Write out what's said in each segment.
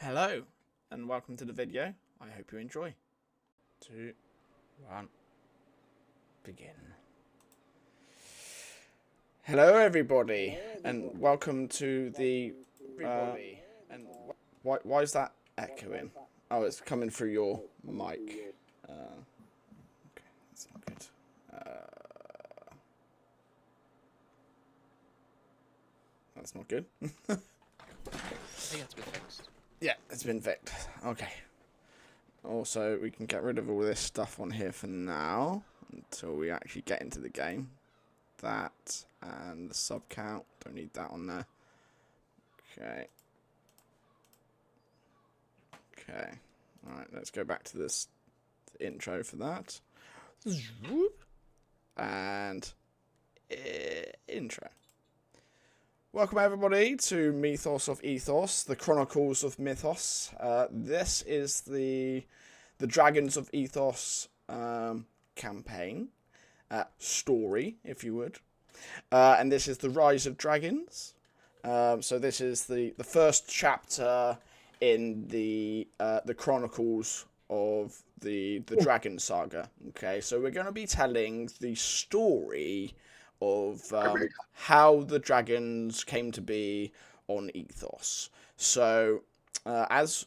Hello, and welcome to the video. I hope you enjoy. 2, 1, begin. Hello, everybody, and welcome to the. Why is that echoing? Oh, it's coming through your mic. Okay, that's not good. That's not good. I think it's been fixed. Yeah, it's been fixed. Okay. Also, we can get rid of all this stuff on here for now until we actually get into the game. That and the sub count. Don't need that on there. Okay. Okay. Alright, let's go back to this intro for that. And intro. Welcome everybody to Mythos of Ethos, the Chronicles of Mythos. This is the Dragons of Ethos campaign, story, if you would. And this is the Rise of Dragons. So this is the first chapter in the Chronicles of the Dragon Saga. Okay, so we're going to be telling the story of how the dragons came to be on Ethos. So, as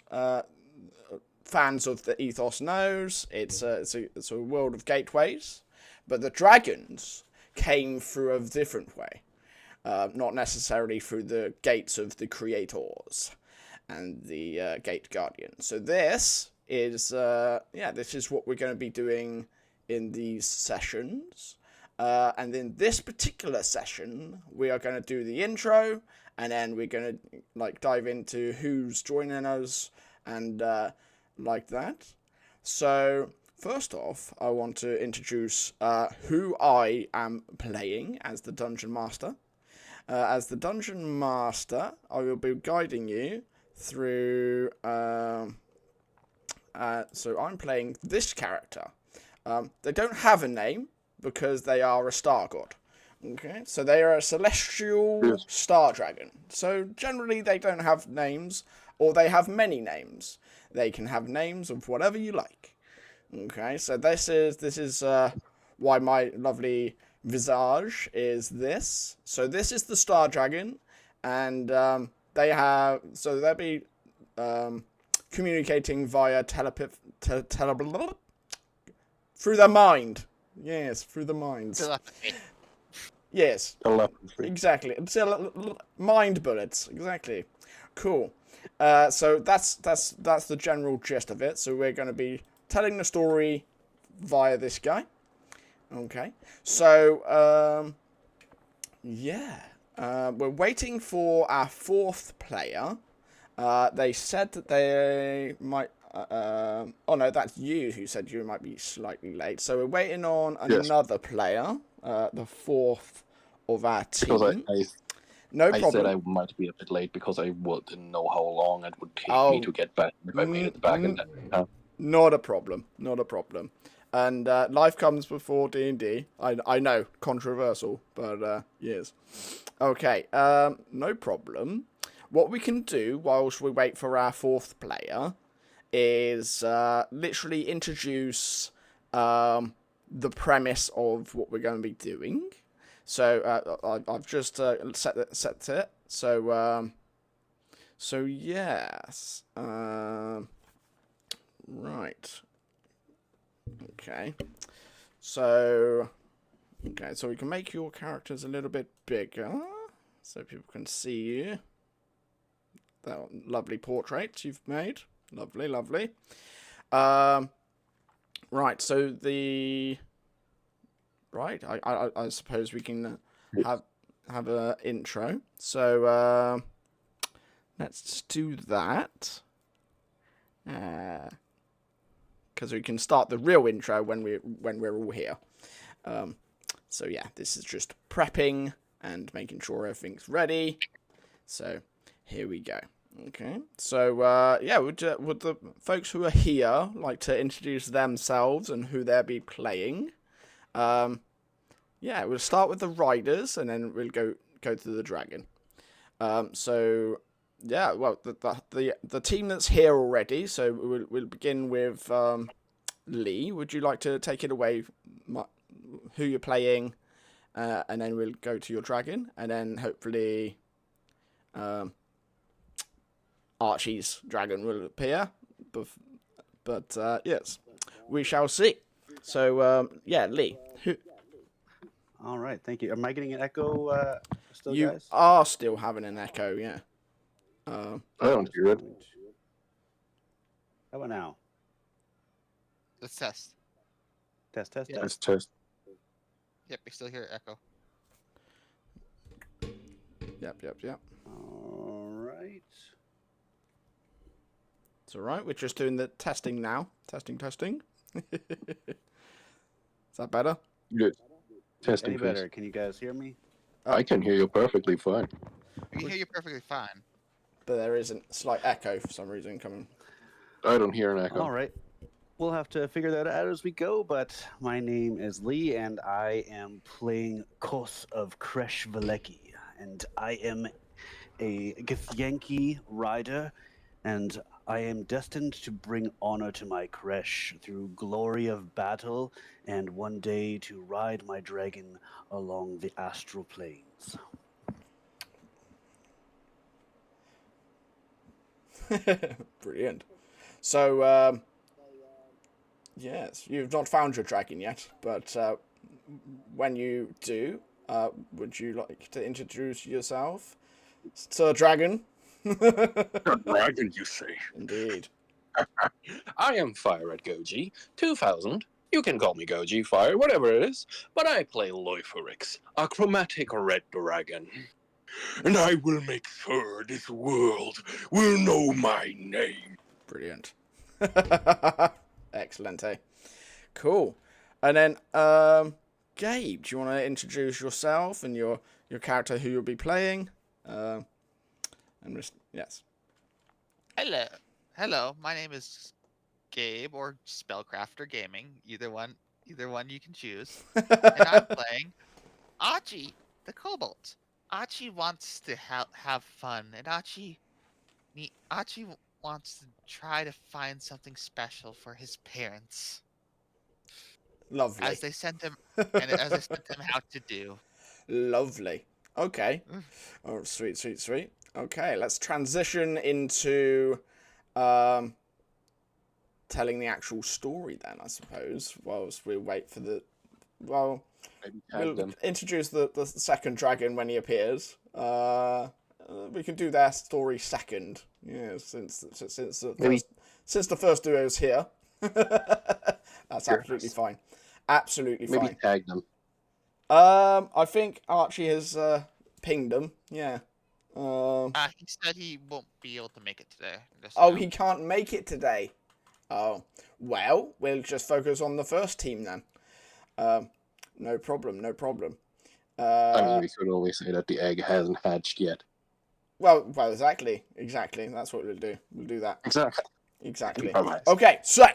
fans of the Ethos knows, it's a world of gateways, but the dragons came through a different way, not necessarily through the gates of the creators and the gate guardians. So this is this is what we're going to be doing in these sessions. And in this particular session, we are going to do the intro, and then we're going to dive into who's joining us and like that. So first off, I want to introduce who I am playing as the Dungeon Master. As the Dungeon Master, I will be guiding you through. So I'm playing this character. They don't have a name, because they are a star god. Okay, so they are a celestial star dragon. So generally they don't have names, or they have many names. They can have names of whatever you like. Okay, so this is why my lovely visage is this. So this is the star dragon, and they'll be communicating via through their mind. Yes, through the minds. Telepathy. Yes. Telepathy. Exactly. Mind bullets. Exactly. Cool. So that's the general gist of it. So we're going to be telling the story via this guy. Okay. So we're waiting for our fourth player. They said that they might. Oh no, that's you who said you might be slightly late. So we're waiting on another player, the fourth of our team. Because No I problem. said I might be a bit late because I didn't know how long it would take me to get back if I made it back. Not a problem. Not a problem. And life comes before D&D. I know, controversial, but yes. Okay, no problem. What we can do whilst we wait for our fourth player is literally introduce the premise of what we're going to be doing. So I've just set it. So yes. Right. Okay. So we can make your characters a little bit bigger so people can see you. That lovely portrait you've made. Lovely, lovely. Right, so I suppose we can have an intro. So let's do that. Because we can start the real intro when we're all here. So yeah, this is just prepping and making sure everything's ready. So here we go. Okay, so would the folks who are here like to introduce themselves and who they'll be playing? We'll start with the riders and then we'll go to the dragon. So yeah, well, the team that's here already. So we'll begin with Lee. Would you like to take it away? Who you're playing, and then we'll go to your dragon, and then hopefully Archie's dragon will appear. But yes, we shall see. So yeah, Lee. All right, thank you. Am I getting an echo still, You guys? are still having an echo, yeah. I don't hear it. How about now? Let's test. Test, test, Yeah. test. Let's test. Yep, we still hear echo. Yep. All right. It's all right. We're just doing the testing now. Testing. Is that better? Good. Testing, Any please. better? Can you guys hear me? I can hear you perfectly fine. We hear you perfectly fine. But there is a slight echo for some reason coming. I don't hear an echo. All right. We'll have to figure that out as we go, but my name is Lee, and I am playing Kos of Kresh Valecki, and I am a Githyanki rider, and I am destined to bring honor to my Kresh through glory of battle, and one day to ride my dragon along the astral planes. Brilliant. So, yes, you've not found your dragon yet, but when you do, would you like to introduce yourself, Sir Dragon? A dragon, you say? Indeed. I am Fire at Goji 2000. You can call me Goji, Fire, whatever it is. But I play Loiferix, a chromatic red dragon. And I will make sure this world will know my name. Brilliant. Excellent, eh? Cool. And then, Gabe, do you want to introduce yourself and your character who you'll be playing? Yes. Hello. My name is Gabe or Spellcrafter Gaming. Either one you can choose. And I'm playing Achi, the Cobalt. Achi wants to have fun, and Achi wants to try to find something special for his parents. Lovely. As they sent him out to do. Lovely. Okay. Oh, sweet. Okay, let's transition into telling the actual story then, I suppose, whilst we wait for the... Well, we'll introduce the second dragon when he appears. We can do their story second. Yeah, since the first duo is here. That's absolutely fine. Absolutely fine. Maybe tag them. I think Archie has pinged them. Yeah. He said he won't be able to make it today. He can't make it today. Oh, well, we'll just focus on the first team then. No problem. I mean, we could always say that the egg hasn't hatched yet. Well, exactly. That's what we'll do. We'll do that. Exactly. Okay, so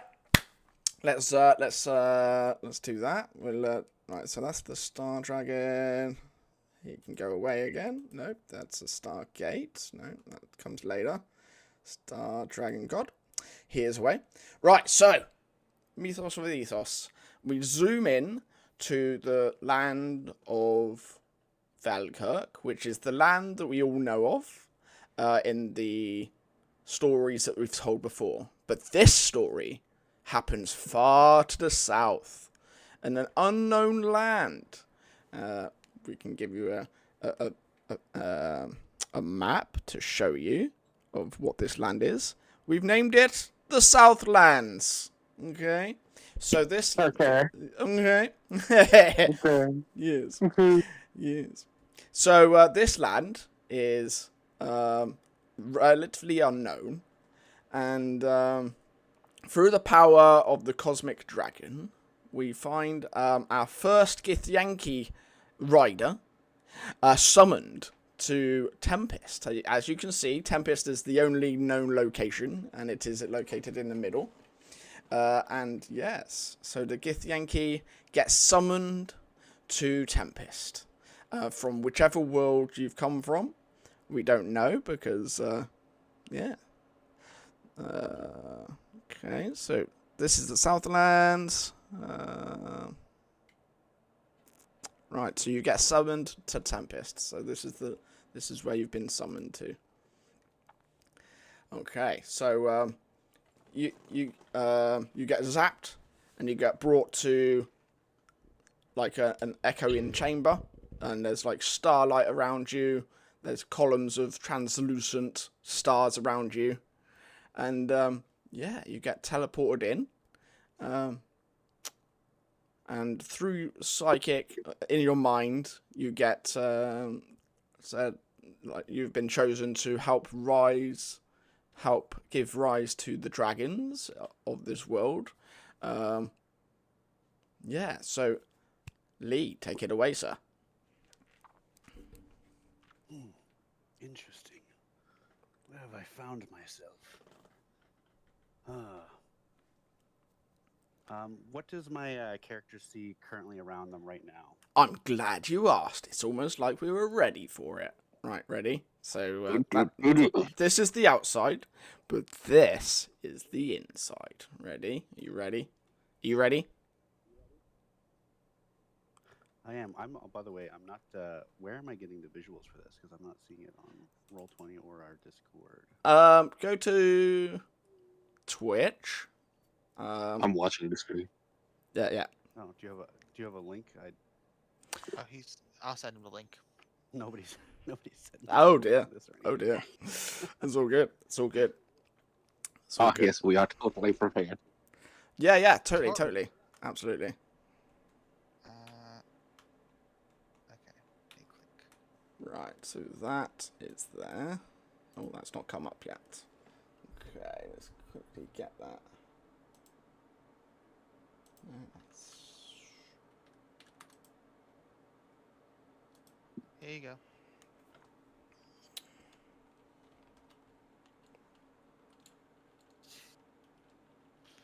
let's do that. We'll right. So that's the Star Dragon. He can go away again. Nope, that's a Star Gate. No, that comes later. Star Dragon God. He is away. Right. So Mythos with Ethos. We zoom in to the land of Valkirk, which is the land that we all know of in the stories that we've told before. But this story happens far to the south, in an unknown land. We can give you a map to show you of what this land is. We've named it the Southlands. Okay. So this. Okay. Okay. Okay. Yes. Okay. Yes. So this land is relatively unknown, and through the power of the cosmic dragon, we find our first Githyanki rider summoned to Tempest. As you can see, Tempest is the only known location, and it is located in the middle. And yes, so the Githyanki gets summoned to Tempest from whichever world you've come from. We don't know because Yeah. Okay, so this is the Southlands. Right, so you get summoned to Tempest. So this is where you've been summoned to. Okay, so you get zapped and you get brought to like an echoing chamber, and there's like starlight around you. There's columns of translucent stars around you, and yeah, you get teleported in. And through psychic in your mind, you get said like you've been chosen to help give rise to the dragons of this world. Yeah, so Lee, take it away, sir. Interesting. Where have I found myself? What does my character see currently around them right now? I'm glad you asked. It's almost like we were ready for it. Right, ready? So this is the outside, but this is the inside. Ready? Are you ready? Are you ready? I am. By the way, I'm not. Where am I getting the visuals for this? Because I'm not seeing it on Roll20 or our Discord. Go to Twitch. I'm watching the screen. Yeah. Oh, do you have a link? Oh, I'll send him the link. Nobody's said. Oh dear. This or Oh anything. dear. It's all good. It's all good. It's all good. Yes, we are totally prepared. Yeah. Totally. Absolutely. Okay. Click. Right. So that is there. Oh, that's not come up yet. Okay. Let's quickly get that. Here you go.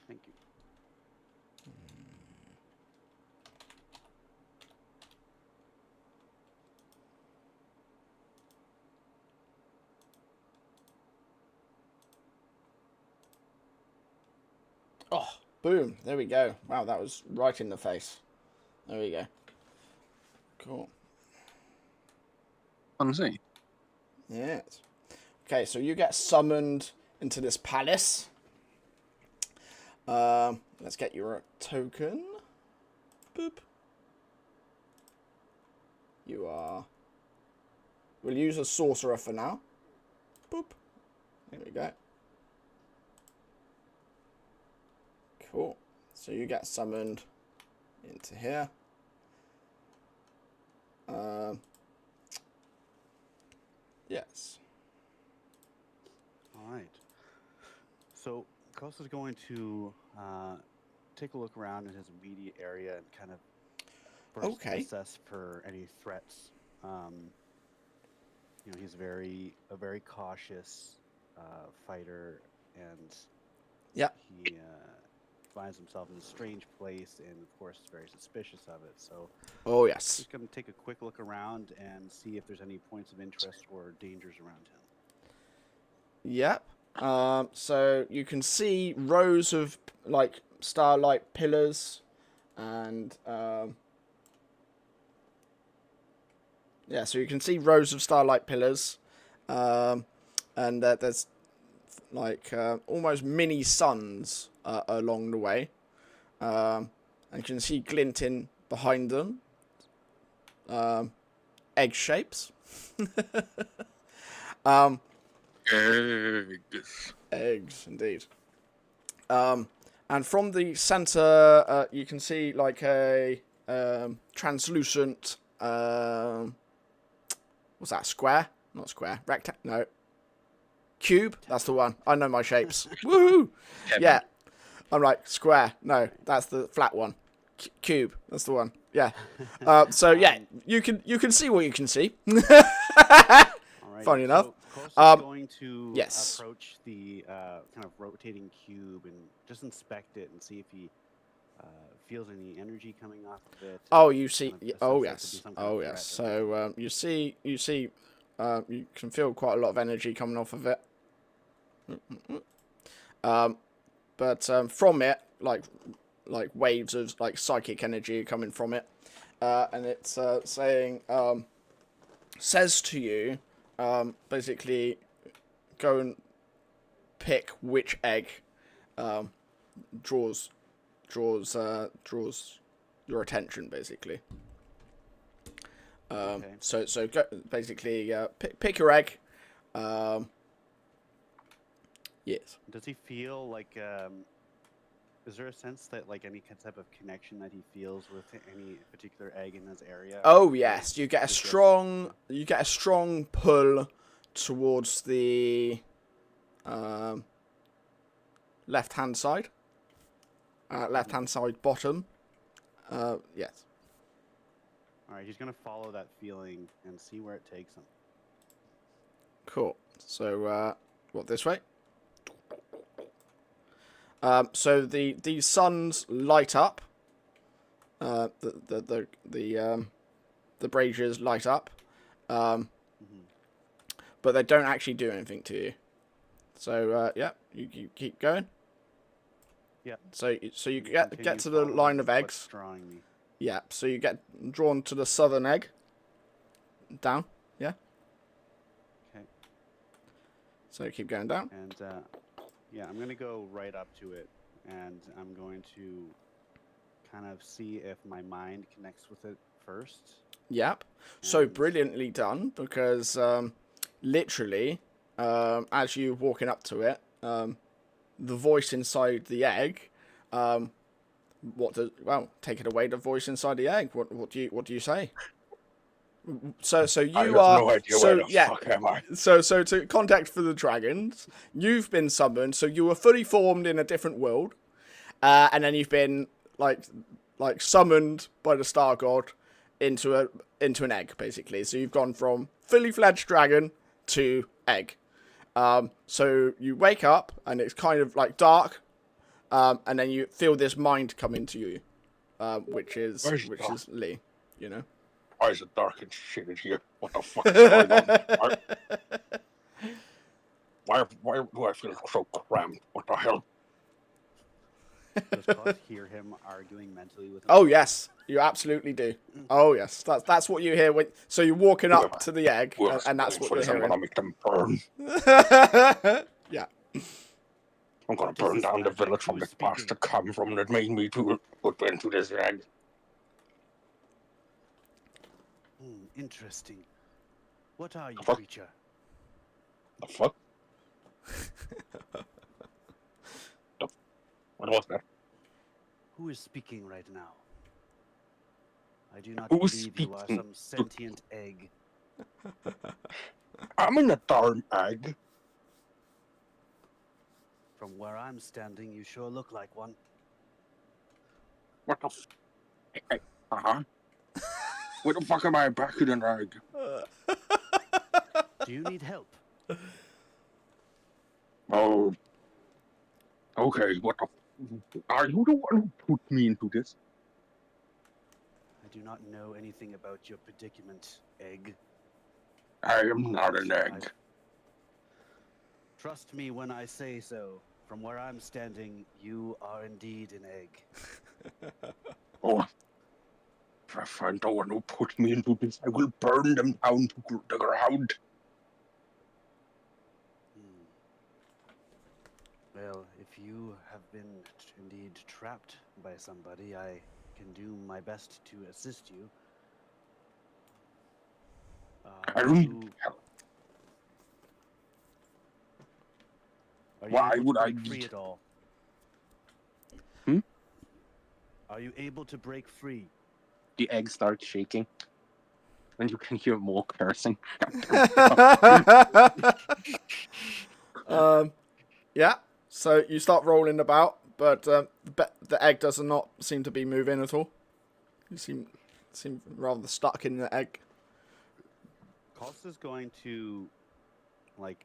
Thank you. Oh, boom. There we go. Wow, that was right in the face. There we go. Cool. I'm saying. Yes. Okay, so you get summoned into this palace. Let's get your token. Boop. You are... We'll use a sorcerer for now. Boop. There we go. Cool. So you get summoned into here. Yes. All right. So Kos is going to take a look around in his immediate area and kind of first Okay. assess for any threats. He's a very cautious fighter, and Yep. he finds himself in a strange place, and of course is very suspicious of it. So Oh, yes. just going to take a quick look around and see if there's any points of interest or dangers around him. Yep. So you can see rows of like starlight pillars, and yeah. So you can see rows of starlight pillars, and there's like almost mini suns along the way, and you can see glinting behind them. Egg shapes. Eggs, indeed. And from the center, you can see like a translucent. What's that? Square? Not square. Rectangle? No. Cube? That's the one. I know my shapes. Woohoo! Yeah. I'm like square. No, that's the flat one. Cube. That's the one. Yeah. So yeah, you can see what you can see. All right, Funny enough. So Kos is going to yes. approach the kind of rotating cube and just inspect it and see if he feels any energy coming off of it. Oh, you see. Kind of Oh, assess that to be yes. some kind Oh, of yes. threat or So you see. You can feel quite a lot of energy coming off of it. But from it, like waves of like psychic energy coming from it, and it's saying, says to you, basically, go and pick which egg draws your attention, basically. Okay. So go, basically, pick your egg. Yes. Does he feel like? Is there a sense that like any type of connection that he feels with any particular egg in his area? Oh Or yes, you get a is it just- strong pull towards the left hand side. Left hand side bottom. Yes. All right, he's gonna follow that feeling and see where it takes him. Cool. So what, this way? So the suns light up. The braziers light up. But they don't actually do anything to you. So yeah, you keep going. Yeah. So you We get continue to the following line of what's eggs. drawing me. Yeah. So you get drawn to the southern egg. Down. Yeah. Okay. So keep going down. And yeah, I'm gonna go right up to it, and I'm going to kind of see if my mind connects with it first. Yep. So And- brilliantly done, because literally, as you're walking up to it, the voice inside the egg, take it away. The voice inside the egg. What do you say? So you I have are. no idea so where the yeah. fuck am I? So to contact for the dragons, you've been summoned. So you were fully formed in a different world, and then you've been like summoned by the star god into an egg, basically. So you've gone from fully fledged dragon to egg. So you wake up and it's kind of like dark, and then you feel this mind come into you, which is Lee. You know. Why is it dark and shit in here? What the fuck is going on? Why do I feel so cramped? What the hell? Does Cos hear him arguing mentally with him? Oh yes, you absolutely do. Oh yes, that's what you hear when. So you're walking up to the egg, and that's what you're I'm gonna hearing. make them burn. Yeah. I'm gonna What is burn this down the magic? village from Who the is speaking? past to come from that made me to put into this egg. Interesting. What are you, Fuck. creature? The fuck? What was that? Who is speaking right now? I do not Who's believe you are speaking? some sentient egg. I'm in a darn egg. From where I'm standing, you sure look like one. What the f? Uh-huh. Where the fuck am I back in an egg? Do you need help? Oh. Okay, what the f? Are you the one who put me into this? I do not know anything about your predicament, egg. I am not an egg. Trust me when I say so. From where I'm standing, you are indeed an egg. Oh. If I find the one who put me into this, I will burn them down to the ground. Well, if you have been indeed trapped by somebody, I can do my best to assist you. I don't you- need help. Are you Why able to would I break free need- at all? Hmm? Are you able to break free? The egg starts shaking. And you can hear more cursing. Yeah. So you start rolling about, but the egg does not seem to be moving at all. You seem rather stuck in the egg. Cost is going to, like,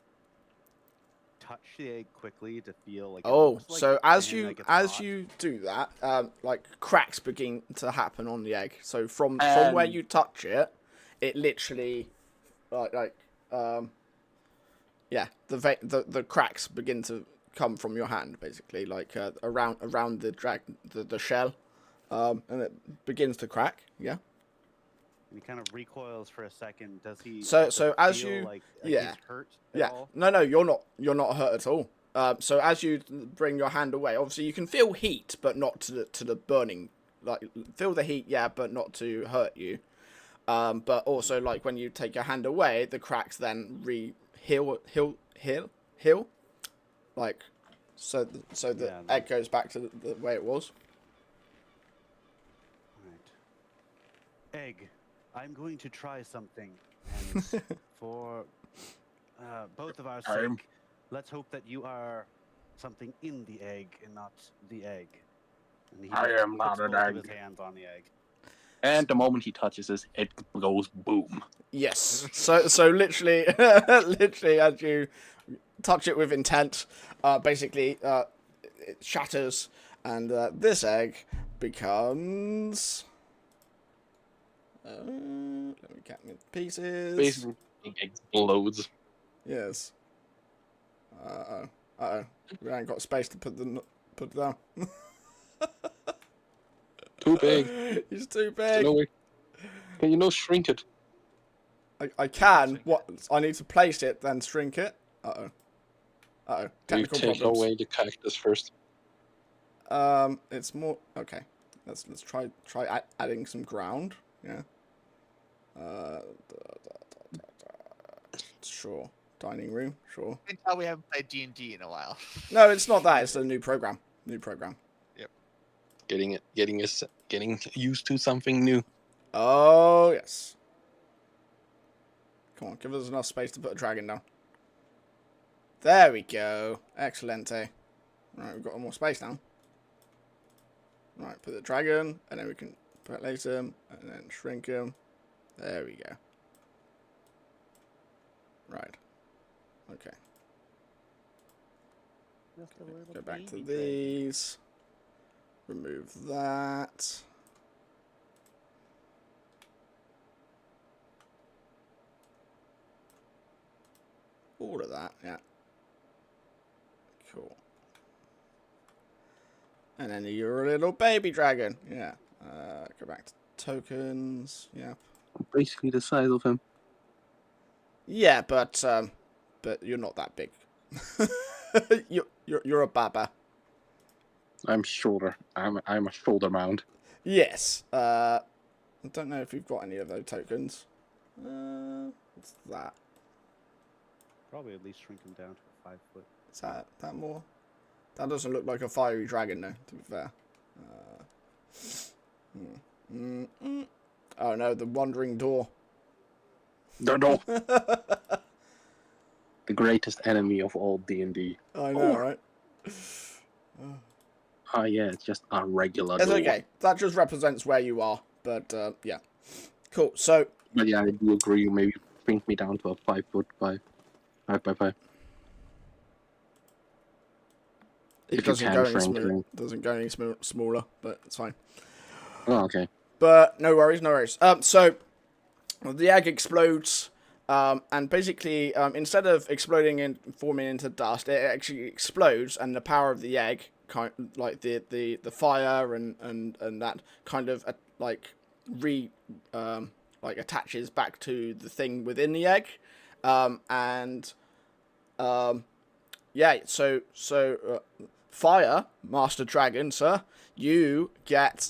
touch the egg quickly to feel like. It Oh, looks like so to as him you like it's hot. do that, like cracks begin to happen on the egg. So from where you touch it, it literally yeah, the cracks begin to come from your hand, basically, like around the shell, and it begins to crack. Yeah. And he kind of recoils for a second. Does he? So does it as feel you, like yeah, he's hurt at yeah, all? no, you're not hurt at all. So as you bring your hand away, obviously you can feel heat, but not to the burning. Like feel the heat, yeah, but not to hurt you. But also like when you take your hand away, the cracks then heal, like so the Yeah, egg goes back to the way it was. Right. Egg, I'm going to try something, and for both of our I'm- sake, let's hope that you are something in the egg and not the egg. And he I just am not puts an both of egg. his hands on the egg. And the moment he touches this, it goes boom. Yes. So literally, literally, as you touch it with intent, basically, it shatters, and this egg becomes. Let me count in pieces. Basically, it explodes. Yes. We ain't got space to put it down. Too big. He's too There's big. no way. Can you shrink it? I can. Shrink What? I need to place it, then shrink it. You Technical take problems. away the cactus first. It's more okay. Let's try adding some ground. Yeah. Sure. Dining room. Sure. You can tell we haven't played D&D in a while. No, it's not that. It's a new program. Getting used to something new. Oh yes. Come on, give us enough space to put a dragon down. There we go. Excellente. Right, we've got more space now. Right, put the dragon, and then we can place him, and then shrink him. There we go. Right. Okay. Just a little Go back to baby dragon. these. Remove that. All of that, yeah. Cool. And then you're a little baby dragon, yeah. Go back to tokens, yeah. Basically the size of him. Yeah, but you're not that big. you're a baba. I'm shorter. I'm a shoulder mound. Yes. I don't know if you've got any of those tokens. What's that? Probably at least shrink him down to a 5 foot. Is that more? That doesn't look like a fiery dragon, though, to be fair. Oh no, the wandering door. No. The greatest enemy of all D&D. I know, Oh. right? Ah, yeah, it's just a regular It's door. okay. That just represents where you are. But, yeah. Cool. So, But yeah, I do agree. You maybe shrink me down to a 5 foot by 5 by 5. it If you doesn't can go any shrink smaller. him. Doesn't go any smaller, but it's fine. Oh, okay. But no worries, no worries. So the egg explodes, and basically, instead of exploding and forming into dust, it actually explodes, and the power of the egg, like the fire and that kind of like attaches back to the thing within the egg, yeah. So fire, Master Dragon, sir. You get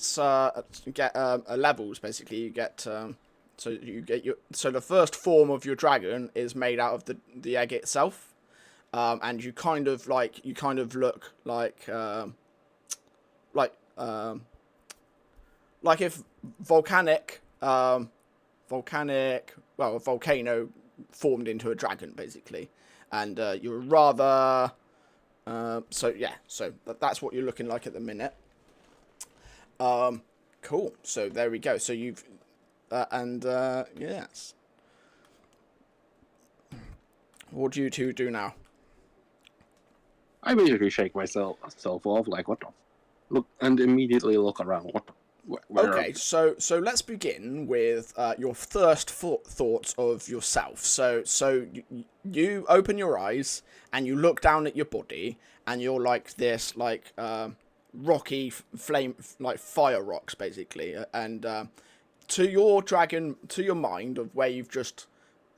levels. Basically, you get so the first form of your dragon is made out of the egg itself, and you kind of look like if a volcano formed into a dragon, basically, and you're rather so that's what you're looking like at the minute. Cool. So there we go. So you've yes. What do you two do now? I basically shake myself off, like, what the? Look, and immediately look around. What the? Okay, so let's begin with your first thoughts of yourself. So you open your eyes and you look down at your body, and you're like this, like rocky flame, like fire rocks, basically. And to your dragon, to your mind of where you've just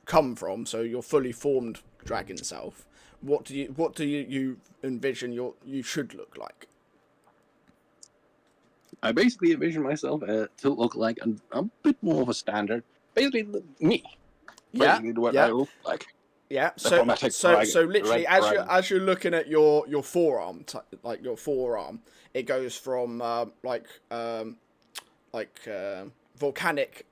come from, so your fully formed dragon self, what do you envision you should look like? I basically envision myself to look like a bit more of a standard. Basically, me. Yeah, Basically, what I yeah. look like. Yeah, The chromatic so dragon, literally, red dragon. as you're looking at your forearm, like your forearm, it goes from volcanic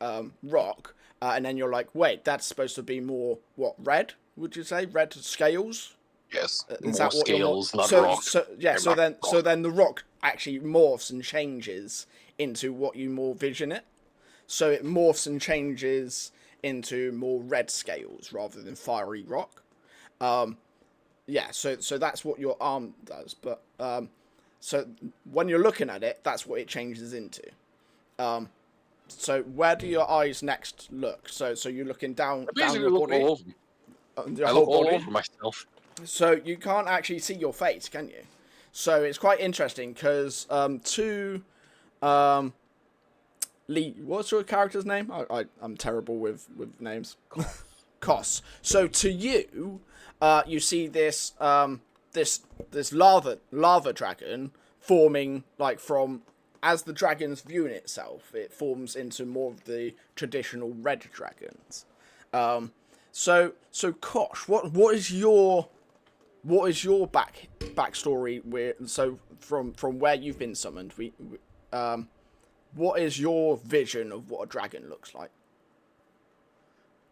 rock, and then you're like, wait, that's supposed to be more what, red? Would you say red scales? Yes, Is more that what you're more? scales, not rock. So Not then rock. the rock actually morphs and changes into what you more vision it. So it morphs and changes into more red scales rather than fiery rock. Yeah, so that's what your arm does. But so when you're looking at it, that's what it changes into. So where do your eyes next look? So you're looking down I down basically your look body, all over. your I whole look all body. over myself. So you can't actually see your face, can you? So it's quite interesting because Lee, what's your character's name? I'm terrible with names. Kos. So to you, you see this this lava dragon forming, like, from, as the dragon's viewing itself, it forms into more of the traditional red dragons. So Kosh, what is your backstory with, so from where you've been summoned? What is your vision of what a dragon looks like?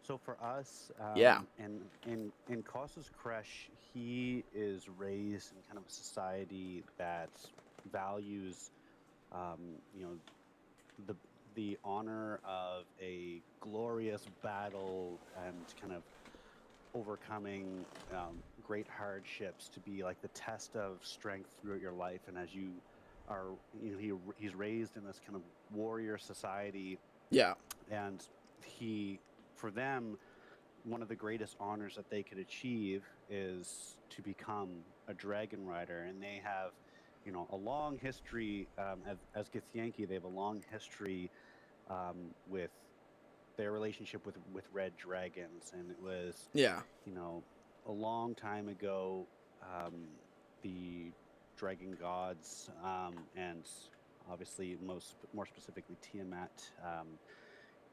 So for us, Yeah. in Kos's Kresh, he is raised in kind of a society that values, you know, the honor of a glorious battle and kind of overcoming great hardships to be like the test of strength throughout your life. And as you are, he's raised in this kind of warrior society, Yeah. and for them, one of the greatest honors that they could achieve is to become a dragon rider. And they have, a long history, as Githyanki, they have a long history with their relationship with red dragons. And it was, Yeah. a long time ago, the dragon gods, and obviously more specifically Tiamat,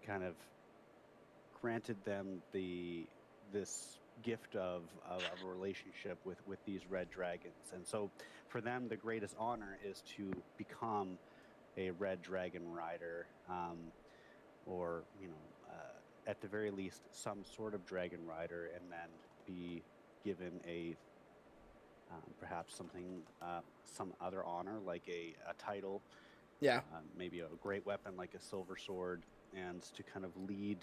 kind of granted them this gift of a relationship with these red dragons. And so for them, the greatest honor is to become a red dragon rider, or at the very least some sort of dragon rider, and then be given a perhaps some other honor, like a title, Yeah. maybe a great weapon like a silver sword, and to kind of lead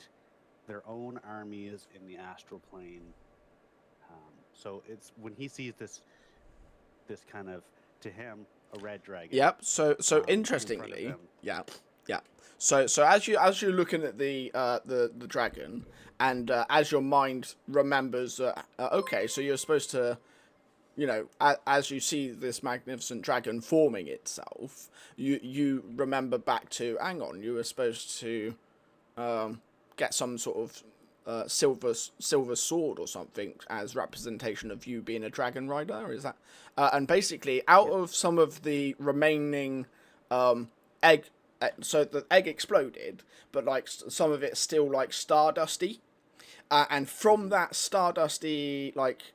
their own armies in the astral plane. So it's when he sees this kind of, to him, a red dragon. Yep. So in front of interestingly, him. yeah. So as you're looking at the dragon, and as your mind remembers, okay, so you're supposed to, as you see this magnificent dragon forming itself, you remember back to, hang on, you were supposed to get some sort of silver sword or something as representation of you being a dragon rider. Is that and basically out of some of the remaining egg, so the egg exploded, but like some of it's still like stardusty, and from that stardusty like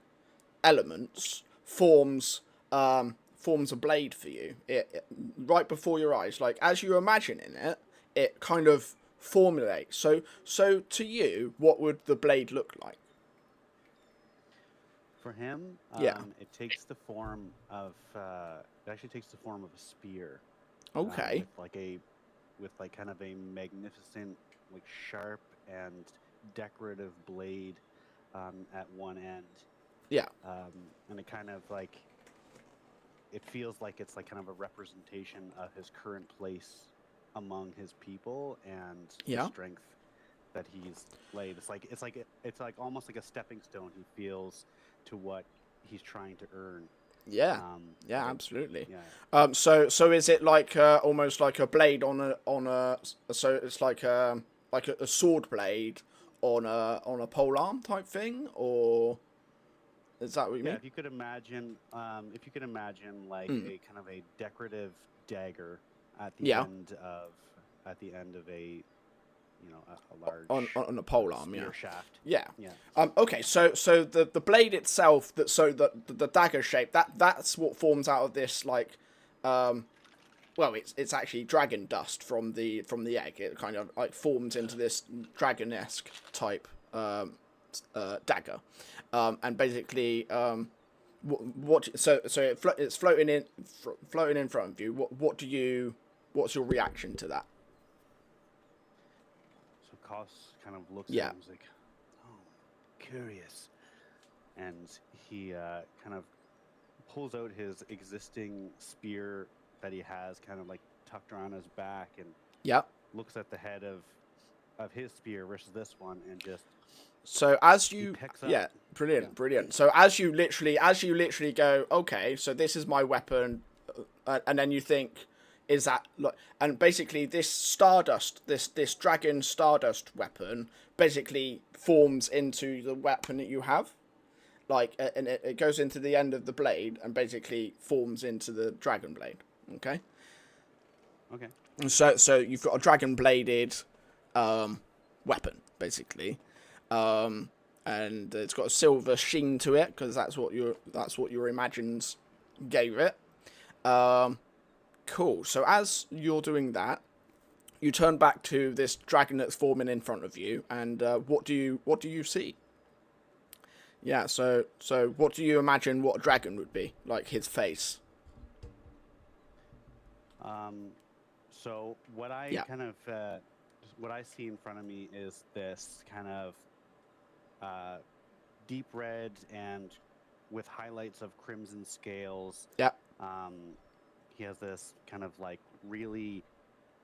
elements forms a blade for you. It right before your eyes, like as you're imagining it, it kind of formulates. So to you, what would the blade look like? For him, Yeah. it takes the form of it actually takes the form of a spear. Okay. With like kind of a magnificent, like sharp and decorative blade at one end. Yeah. And it kind of like, it feels like it's like kind of a representation of his current place among his people and Yeah. the strength that he's laid. It's like almost like a stepping stone he feels to what he's trying to earn. Yeah. But Absolutely. yeah. So is it like almost like a blade on a so it's like a sword blade on a pole arm type thing, or is that what you Yeah, mean? if you could imagine like Mm. a kind of a decorative dagger at the Yeah. end of a a large On a pole arm, spear yeah. shaft. Yeah. Yeah. Okay. So the blade itself, the dagger shape, that's what forms out of this like, well, it's actually dragon dust from the egg. It kind of like forms into this dragon-esque type dagger, and basically what it's floating in front of you. What's your reaction to that? So Koss kind of looks Yeah. at him and is like, "Oh, curious," and he kind of pulls out his existing spear that he has, kind of like tucked around his back, and Yeah. looks at the head of his spear versus this one, and just So as he you, picks up. yeah, brilliant, Yeah. brilliant. So as you literally go, okay, so this is my weapon, and then you think, is that like, and basically this stardust, this dragon stardust weapon, basically forms into the weapon that you have, like, and it goes into the end of the blade and basically forms into the dragon blade. Okay. Okay. So you've got a dragon bladed weapon basically, and it's got a silver sheen to it because that's what your imagines gave it. Cool. So as you're doing that, you turn back to this dragon that's forming in front of you, and what do you see? Yeah. So what do you imagine what a dragon would be like? His face. So what I Yeah. kind of what I see in front of me is this kind of deep red and with highlights of crimson scales. Yeah. He has this kind of like really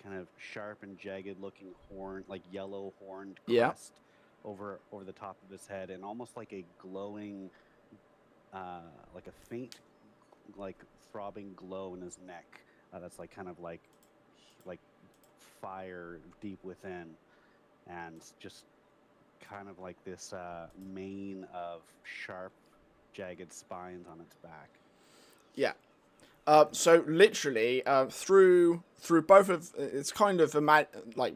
kind of sharp and jagged looking horn, like yellow horned Yeah. crest over the top of his head, and almost like a glowing, like a faint, like throbbing glow in his neck. That's like kind of like fire deep within, and just kind of like this mane of sharp, jagged spines on its back. Yeah. So literally, through both of it's kind of like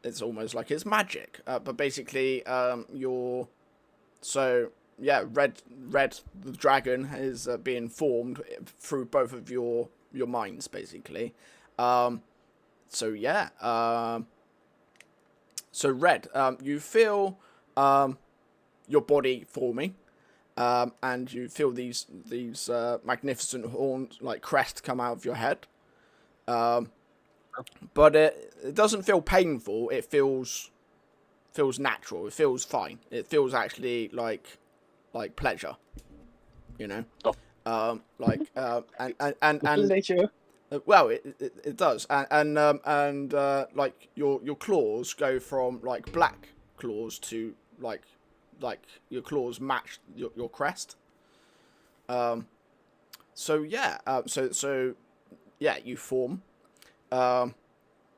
it's almost like it's magic. But basically, red the dragon is being formed through both of your minds basically. So red, you feel your body forming. And you feel these magnificent horns, like crest, come out of your head. But it doesn't feel painful. It feels natural. It feels fine. It feels actually like pleasure. You know, and nature. well, it does, and like your claws go from like black claws to like your claws match your crest. So you form.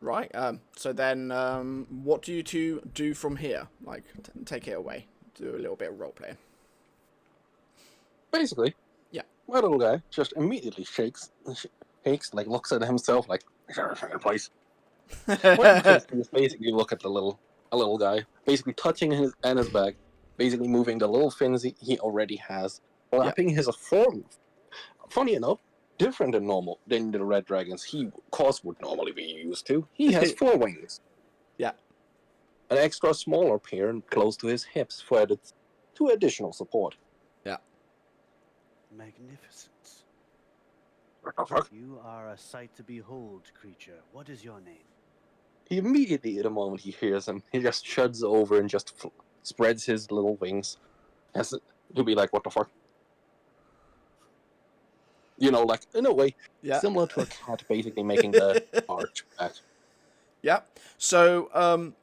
Right. So then, what do you two do from here? Like, take it away. Do a little bit of role playing. Basically, Yeah. my little guy just immediately shakes, like looks at himself like, place. What you can basically look at a little guy, basically touching his back, basically moving the little fins he already has, flapping his form. Funny enough, different than the red dragons Cos would normally be used to. He has 4 wings. Yeah. An extra smaller pair close to his hips for added 2 additional support. Yeah. Magnificent. What the fuck? You are a sight to behold, creature. What is your name? He immediately, the moment he hears him, he just shuds over and just spreads his little wings. He'll be like, what the fuck? You know, like, in a way, Yeah. similar to a cat basically making the arch back. Yeah. So,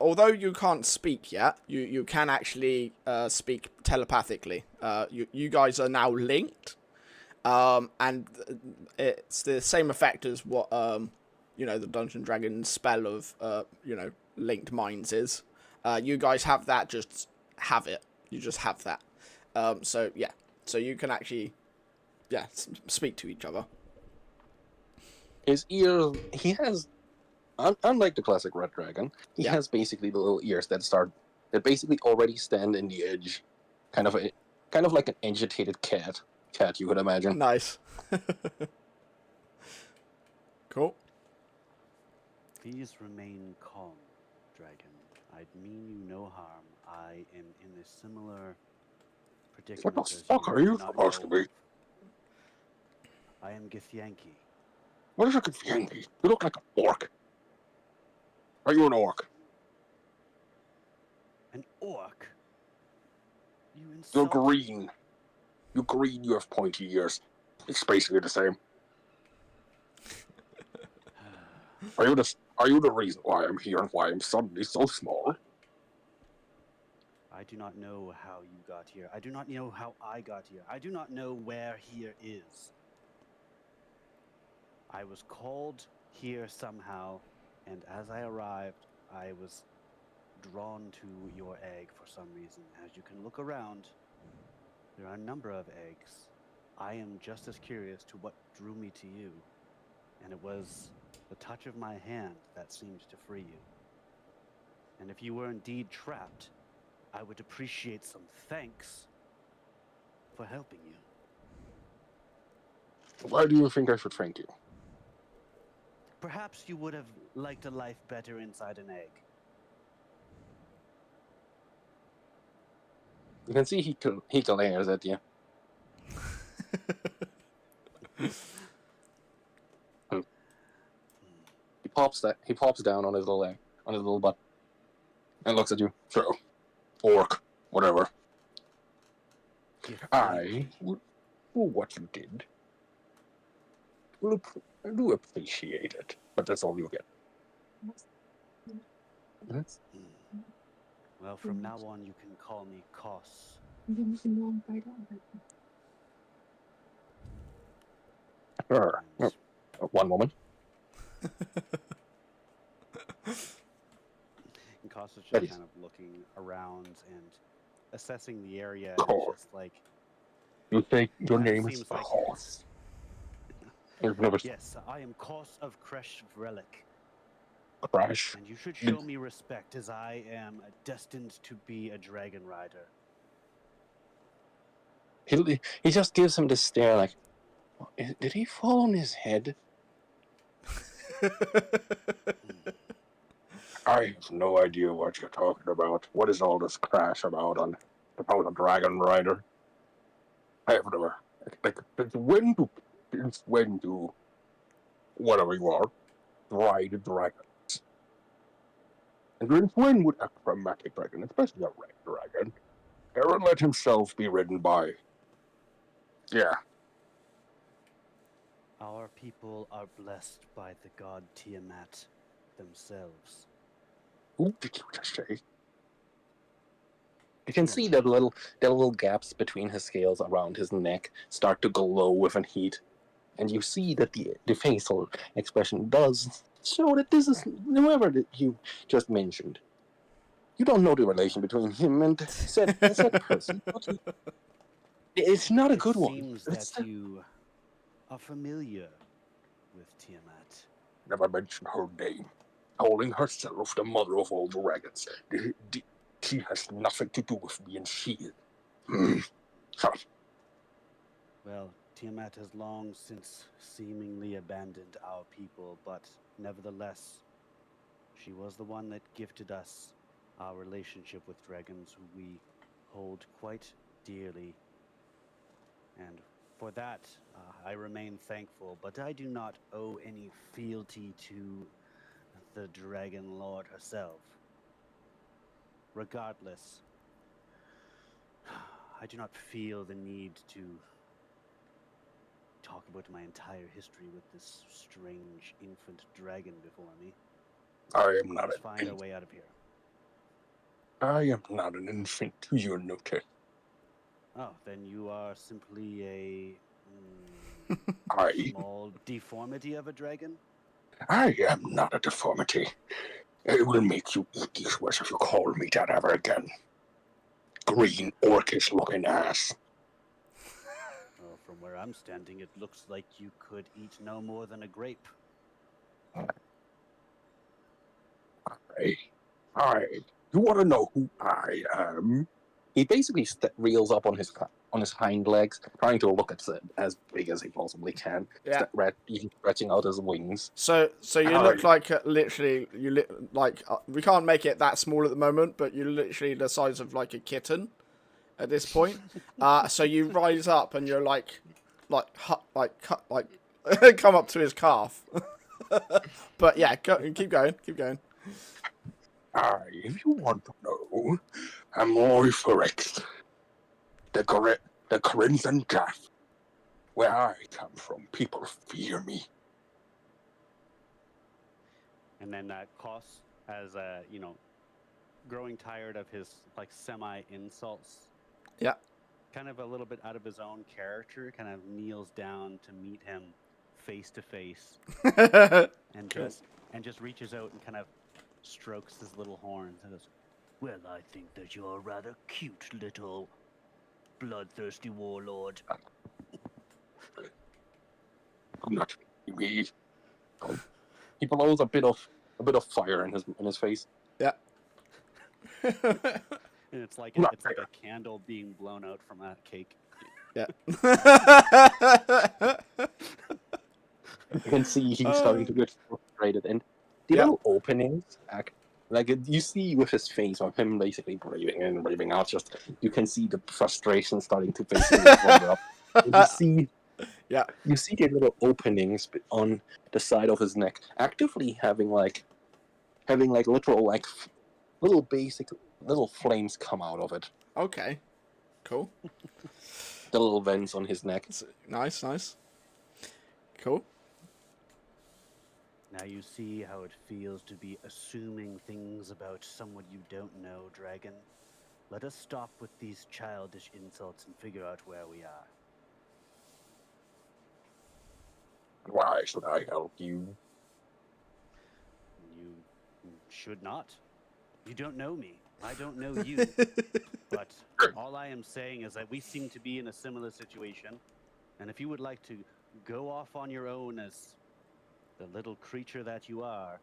although you can't speak yet, you can actually speak telepathically. You guys are now linked, and it's the same effect as what the Dungeon Dragon spell of linked minds is. You guys have that. Just have it. You just have that. So yeah. So you can actually speak to each other. His ears, he has, unlike the classic Red Dragon, he Yeah. has basically the little ears that basically already stand in the edge, kind of like an agitated cat you could imagine. Nice. Cool. Please remain calm, dragon. I'd mean you no harm. I am in a similar What predicament the as fuck you. are I do you not supposed to know be? of- I am Githyanki. What is a Githyanki? You look like an orc. Are you an orc? An orc? You You're insult me. green. You're green, you have pointy ears. It's basically the same. Are you the reason why I'm here and why I'm suddenly so small? I do not know how you got here. I do not know how I got here. I do not know where here is. I was called here somehow, and as I arrived, I was drawn to your egg for some reason. As you can look around, there are a number of eggs. I am just as curious to what drew me to you, and it was the touch of my hand that seemed to free you. And if you were indeed trapped, I would appreciate some thanks for helping you. Why do you think I should thank you? Perhaps you would have liked a life better inside an egg. You can see he glares at you. He pops down on his little leg, on his little butt, and looks at you. So, orc, whatever. I, for what you did, I do appreciate it, but that's all you get. Well, from now on, you can call me Kos. Sure. And One moment. Kos is just That is- kind of looking around and assessing the area. Kos. And it's just like, You say your Well, it name is seems like- Horse. You've never yes, I am Kos of Kresh Vrelik, crash. and you should show me respect as I am destined to be a dragon rider. He just gives him this stare like, did he fall on his head? I have no idea what you're talking about. What is all this crash about on about a dragon rider? I have never since when do whatever you are ride dragons? And since when would a chromatic dragon, especially a red dragon, ever let himself be ridden by? Yeah, Our people are blessed by the god Tiamat themselves. who did you just say? You can see that little gaps between his scales around his neck start to glow with an heat. And you see that the facial expression does show that this is whoever that you just mentioned. You don't know the relation between him and said person. It's not a good one. It seems that you are familiar with Tiamat. Never mention her name. Calling herself the mother of all dragons. She has nothing to do with me, and she is. Well, Tiamat has long since seemingly abandoned our people, but nevertheless, she was the one that gifted us our relationship with dragons who we hold quite dearly. And for that, I remain thankful, but I do not owe any fealty to the Dragon Lord herself. Regardless, I do not feel the need to talk about my entire history with this strange infant dragon before me. I am not Let's an find a infant. way out of here. I am not an infant to your notice. Oh, then you are simply a I small deformity of a dragon? am not a deformity. It will make you eat these words if you call me that ever again. Green orcish-looking ass. Well, from where I'm standing, it looks like you could eat no more than a grape. You want to know who I am? He basically reels up on his hind legs, trying to look as big as he possibly can. Yeah. Even stretching out his wings. So you Hi. look like literally we can't make it that small at the moment, but you're literally the size of like a kitten at this point. So you rise up and you're like come up to his calf. But yeah, keep going. If you want to know, I'm Euphorix, the Crimson Calf. Where I come from, people fear me. And then Kos, as growing tired of his like semi-insults, Yeah. kind of a little bit out of his own character, kind of kneels down to meet him face to face, and just reaches out and kind of strokes his little horns and goes, "Well, I think that you're a rather cute little bloodthirsty warlord." Not me. He blows a bit of fire in his face. Yeah. And it's like Not it's like a candle being blown out from a cake. Yeah. You can see he's starting to get frustrated, and the Yeah. little openings you see with his face of him basically breathing in and breathing out. Just you can see the frustration starting to basically roll up. And Yeah. you see the little openings on the side of his neck, actively having literal little flames come out of it. Okay. Cool. The little vents on his neck. Nice. Cool. Now you see how it feels to be assuming things about someone you don't know, dragon. Let us stop with these childish insults and figure out where we are. Why should I help you? You should not. You don't know me. I don't know you. But all I am saying is that we seem to be in a similar situation. And if you would like to go off on your own as the little creature that you are,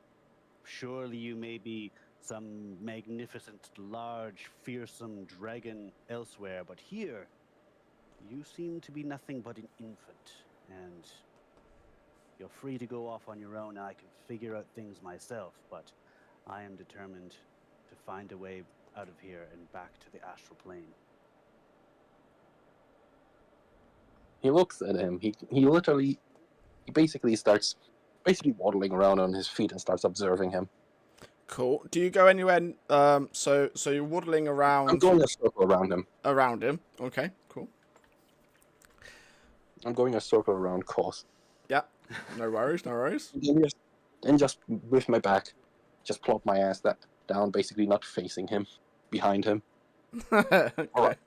surely you may be some magnificent, large, fearsome dragon elsewhere, but here, you seem to be nothing but an infant, and you're free to go off on your own, and I can figure out things myself, but I am determined to find a way out of here and back to the astral plane. He looks at him. He basically starts waddling around on his feet and starts observing him. Cool. Do you go anywhere? So you're waddling around. I'm going a circle around him. Around him. Okay. Cool. I'm going a circle around Kos. Yeah. No worries. And just with my back, just plop my ass down, basically not facing him, behind him. Okay. Alright.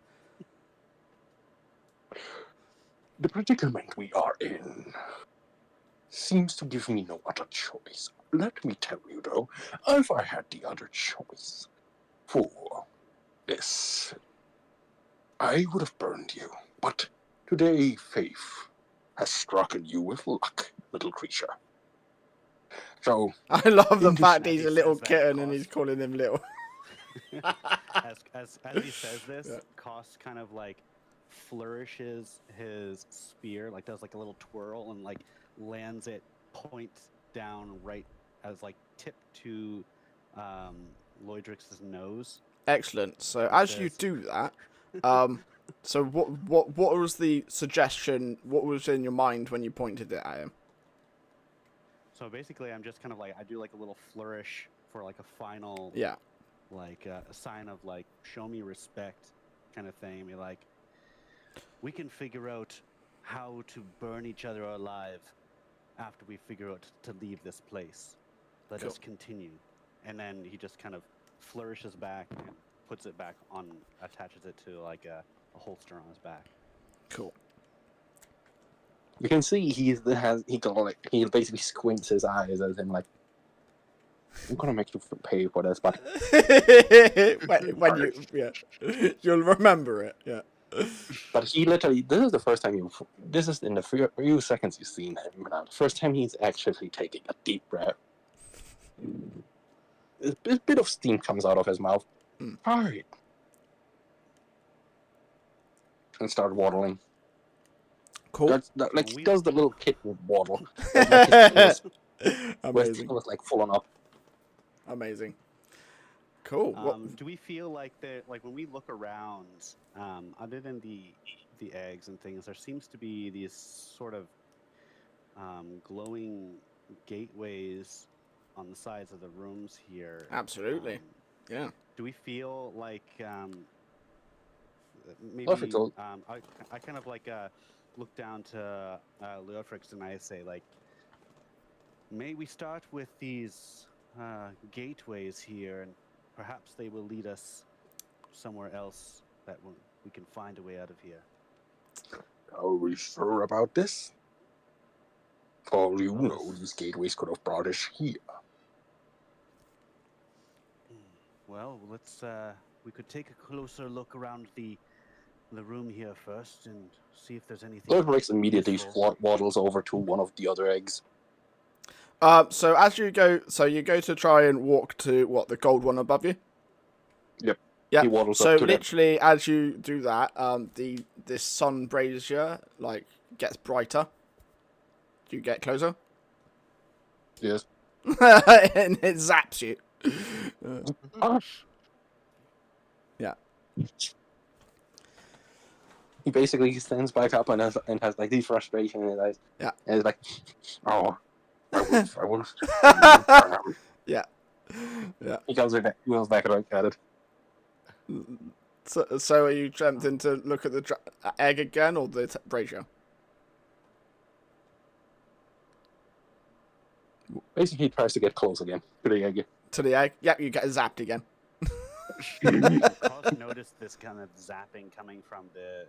The predicament we are in seems to give me no other choice. Let me tell you, though, if I had the other choice for this, I would have burned you. But today, faith has struck you with luck, little creature. So, I love the fact As he's he a little says that, kitten and Kos- he's calling him little. as he says this, Yeah. Kos kind of like flourishes his spear, like does like a little twirl and like lands it point down right as like tip to Loydrix's nose. Excellent. So He as you says- do that, so what was the suggestion? What was in your mind when you pointed it at him? So basically, I'm just kind of like I do like a little flourish for like a final, Yeah. like a sign of like show me respect kind of thing. Be like, we can figure out how to burn each other alive after we figure out to leave this place. Let us continue. and then he just kind of flourishes back and puts it back on, attaches it to like a holster on his back. Cool. You can see he basically squints his eyes as in like, I'm gonna make you pay for this, but when you'll remember it. Yeah. he literally, this is in the few seconds you've seen him now. The first time he's actually taking a deep breath. A bit of steam comes out of his mouth. Alright. And start waddling. Cool. He does the little kitten waddle. Where his Amazing. tail was like full on up. Amazing. Cool. Do we feel like when we look around, other than the eggs and things, there seems to be these sort of glowing gateways on the sides of the rooms here. Absolutely. Yeah. Do we feel like maybe Perfect. I kind of like look down to Leofrix and I say like, may we start with these gateways here, and perhaps they will lead us somewhere else that we can find a way out of here. Are we sure about this? For all you know, these gateways could have brought us here. Well, let's we could take a closer look around the room here first and see if there's anything. Leofrix immediately waddles over to one of the other eggs. So as you go, you go to try and walk to the gold one above you. Yep. Yeah. He waddles So up to literally, as you do that, this sun brazier gets brighter. Do you get closer? Yes. And it zaps you. Yeah. He basically stands back up and has like the frustration in his eyes. Yeah. And he's like, oh, I would. Yeah. Yeah. He goes back at it. So are you tempted to look at the egg again or the brazier? Basically, he tries to get close again to the egg. To the egg? Yep, you get zapped again. Carl's noticed this kind of zapping coming from the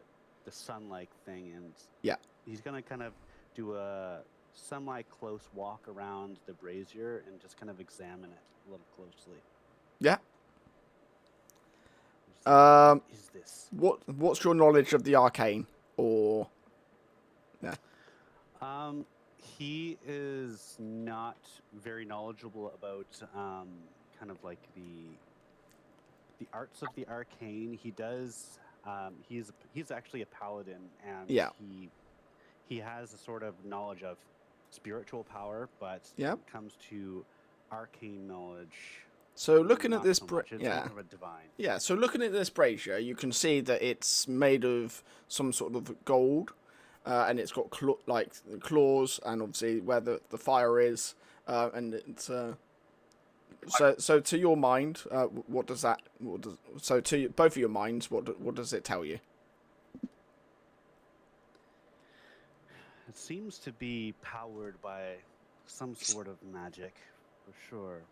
sun-like thing, and yeah, he's gonna kind of do a semi-close walk around the brazier and just kind of examine it a little closely. Yeah. What is this? What's your knowledge of the arcane? Or yeah. He is not very knowledgeable about kind of like the arts of the arcane. He does. He's actually a paladin, and yeah, he has a sort of knowledge of spiritual power, but when it comes to arcane knowledge. So looking at this, So looking at this brazier, you can see that it's made of some sort of gold, and it's got claws, and obviously where the fire is, and it's. So to your mind, what does that? So to both of your minds, what does it tell you? It seems to be powered by some sort of magic, for sure.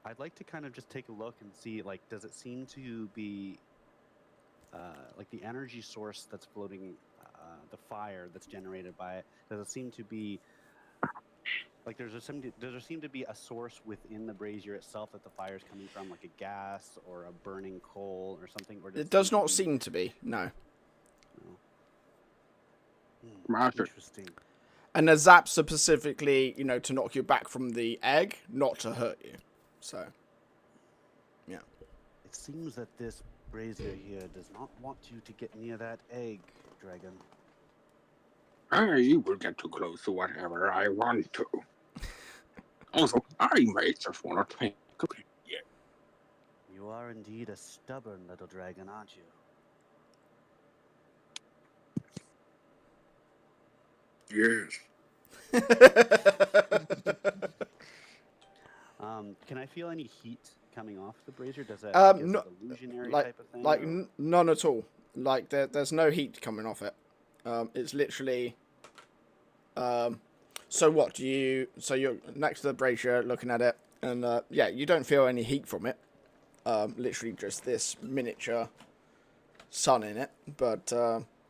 I'd like to kind of just take a look and see, like, does it seem to be like the energy source that's floating, the fire that's generated by it? Does it seem to be like does there seem to be a source within the brazier itself that the fire is coming from, like a gas or a burning coal or something? Or it does not seem to be. No. Interesting. And the zaps are specifically, to knock you back from the egg, not to hurt you. So, yeah. It seems that this brazier here does not want you to get near that egg, dragon. I will get too close to whatever I want to. Also, I may just want to take a peek. Yeah. You are indeed a stubborn little dragon, aren't you? Yes. Can I feel any heat coming off the brazier? Does that is it illusionary type of thing? Like none at all. Like there's no heat coming off it. It's literally So what do you? So you're next to the brazier, looking at it, and yeah, you don't feel any heat from it. Literally just this miniature sun in it, but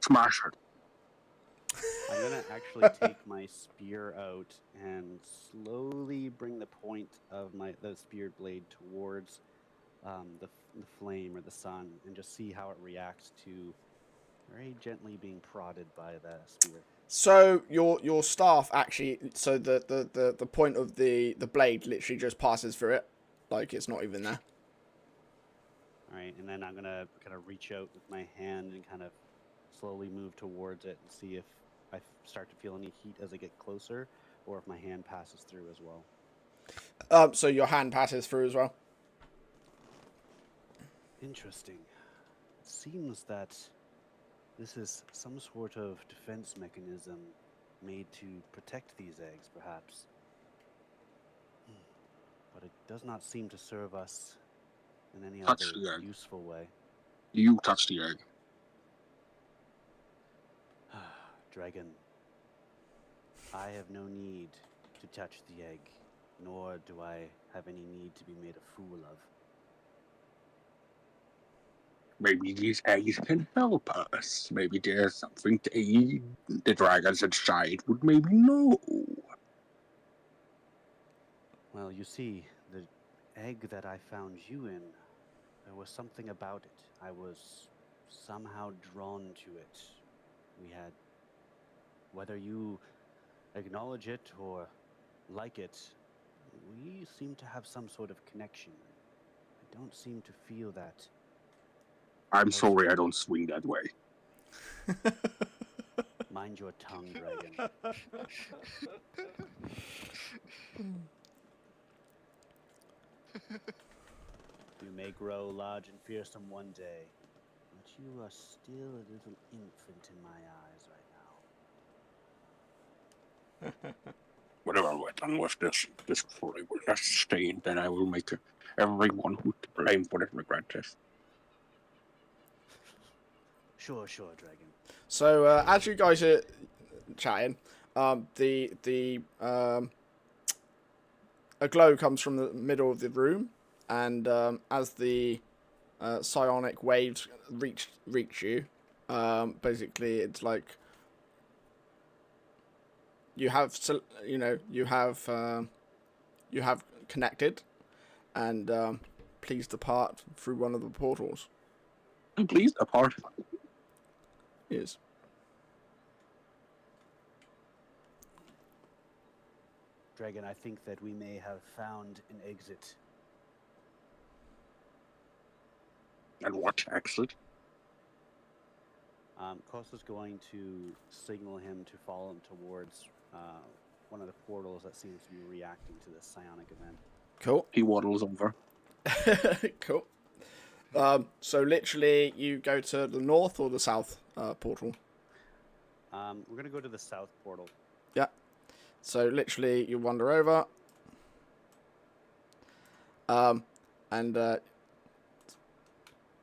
Smash it. I'm gonna actually take my spear out and slowly bring the point of the spear blade towards the flame or the sun, and just see how it reacts to very gently being prodded by the spear. so your staff actually, so the point of the blade literally just passes through it, like it's not even there. All right, and then I'm gonna kind of reach out with my hand and kind of slowly move towards it and see if I start to feel any heat as I get closer, or if my hand passes through as well. So your hand passes through as well. Interesting. It seems that this is some sort of defense mechanism made to protect these eggs, perhaps. But it does not seem to serve us in any Touch other the egg. useful way. You touch the egg. Dragon, I have no need to touch the egg, nor do I have any need to be made a fool of. Maybe these eggs can help us. Maybe there's something the dragons inside would maybe know. Well, you see, the egg that I found you in, there was something about it. I was somehow drawn to it. We had, whether you acknowledge it or like it, we seem to have some sort of connection. I don't seem to feel that. I'm sorry I don't swing that way. Mind your tongue, dragon. You may grow large and fearsome one day, but you are still a little infant in my eyes right now. Whenever we're done with this story will not sustain, then I will make everyone who to blame for it regret this. Sure, dragon. So as you guys are chatting, a glow comes from the middle of the room, and as the psionic waves reach you, basically it's like you have connected, and please depart through one of the portals. And please, apart. Yes. Dragon, I think that we may have found an exit. And what exit? Kos is going to signal him to follow him towards one of the portals that seems to be reacting to this psionic event. Cool. He waddles over. Cool. So literally, you go to the north or the south portal. We're going to go to the south portal. Yeah. So literally, you wander over.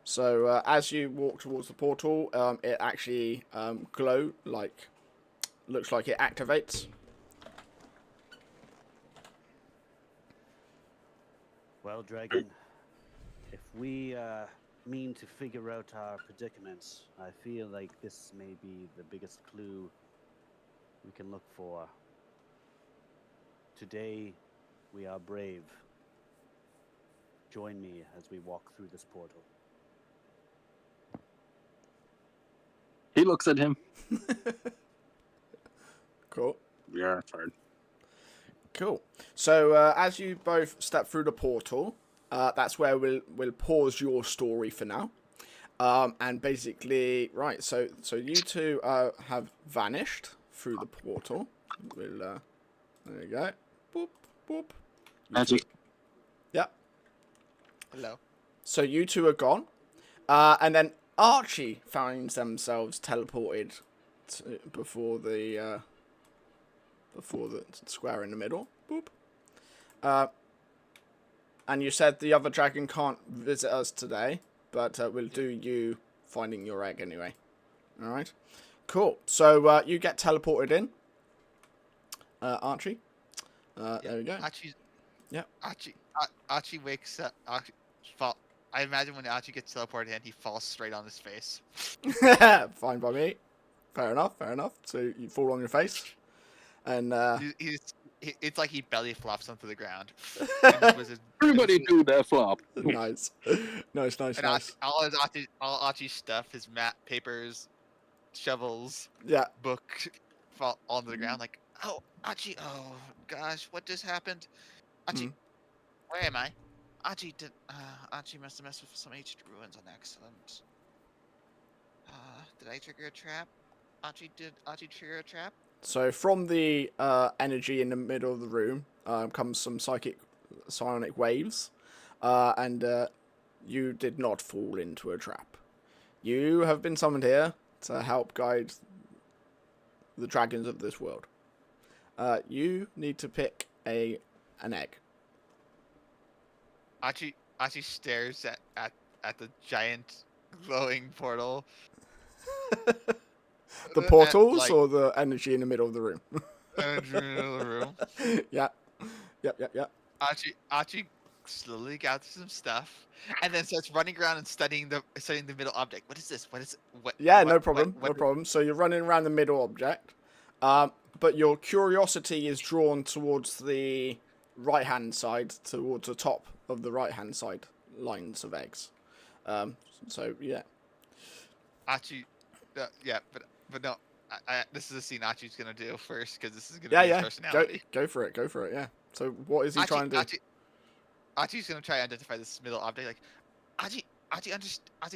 So as you walk towards the portal, it actually looks like it activates. Well, Dragon, if we mean to figure out our predicaments, I feel like this may be the biggest clue we can look for. Today, we are brave. Join me as we walk through this portal. He looks at him. Cool. Yeah, fine. Cool. So as you both step through the portal, that's where we'll pause your story for now. And basically, right. So you two have vanished through the portal. We'll there you go. Boop boop. Magic. Yeah. Hello. So you two are gone, and then Archie finds themselves teleported before the square in the middle. Boop. And you said the other dragon can't visit us today, but we'll do you finding your egg anyway. All right. Cool. So you get teleported in. Archie. There we go. Archie. Yep. Archie wakes up. I imagine when Archie gets teleported in, he falls straight on his face. Fine by me. Fair enough. So you fall on your face, and It's like he belly flops onto the ground. And was it, Everybody do that flop. nice. and all Archie's stuff, his map, papers, shovels, Yeah. book, fall onto the ground. Like, oh, Archie, oh gosh, what just happened? Archie, where am I? Archie must have messed with some ancient ruins on accident. Did I trigger a trap? Did Archie trigger a trap? So from the energy in the middle of the room comes some psionic waves, and you did not fall into a trap. You have been summoned here to help guide the dragons of this world. You need to pick an egg. Archie stares at the giant glowing portal. The portals like- or the energy in the middle of the room? In the middle of the room. Yeah. Yep. Archie slowly gathers some stuff and then starts running around and studying the middle object. What is this? Yeah, what- no problem. what- No problem. So you're running around the middle object, but your curiosity is drawn towards the right-hand side, towards the top of the right-hand side lines of eggs. So yeah. Archie, yeah, but no. This is a scene Archie's gonna do first because this is gonna be his personality. Go for it. Yeah. So what is he trying to do? Archie's gonna try to identify this middle object. Like, Archie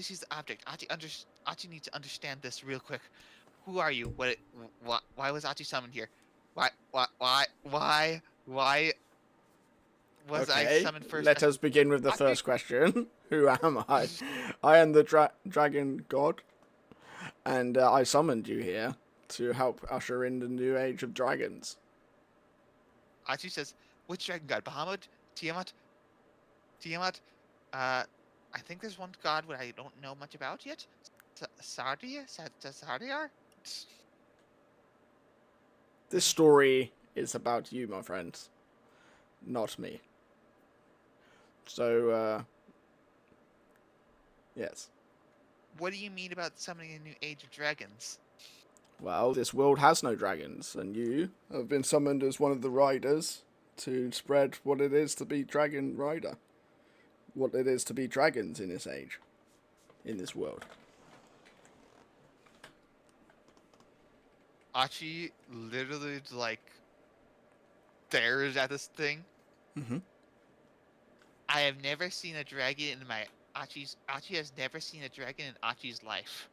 sees the object. Archie needs to understand this real quick. Who are you? Why was Archie summoned here? Why was I summoned first? Let us begin with the first question. Who am I? I am the dragon god, and I summoned you here to help usher in the new age of dragons. Archie says, which dragon god? Bahamut? Tiamat? I think there's one god that I don't know much about yet. Sardiar? This story is about you, my friends, not me. So, yes. What do you mean about summoning a new age of dragons? Well, this world has no dragons, and you have been summoned as one of the riders to spread what it is to be dragon rider. What it is to be dragons in this age, in this world. Archie literally stares at this thing. Mm-hmm. I have never seen a dragon in my Archie has never seen a dragon in Archie's life.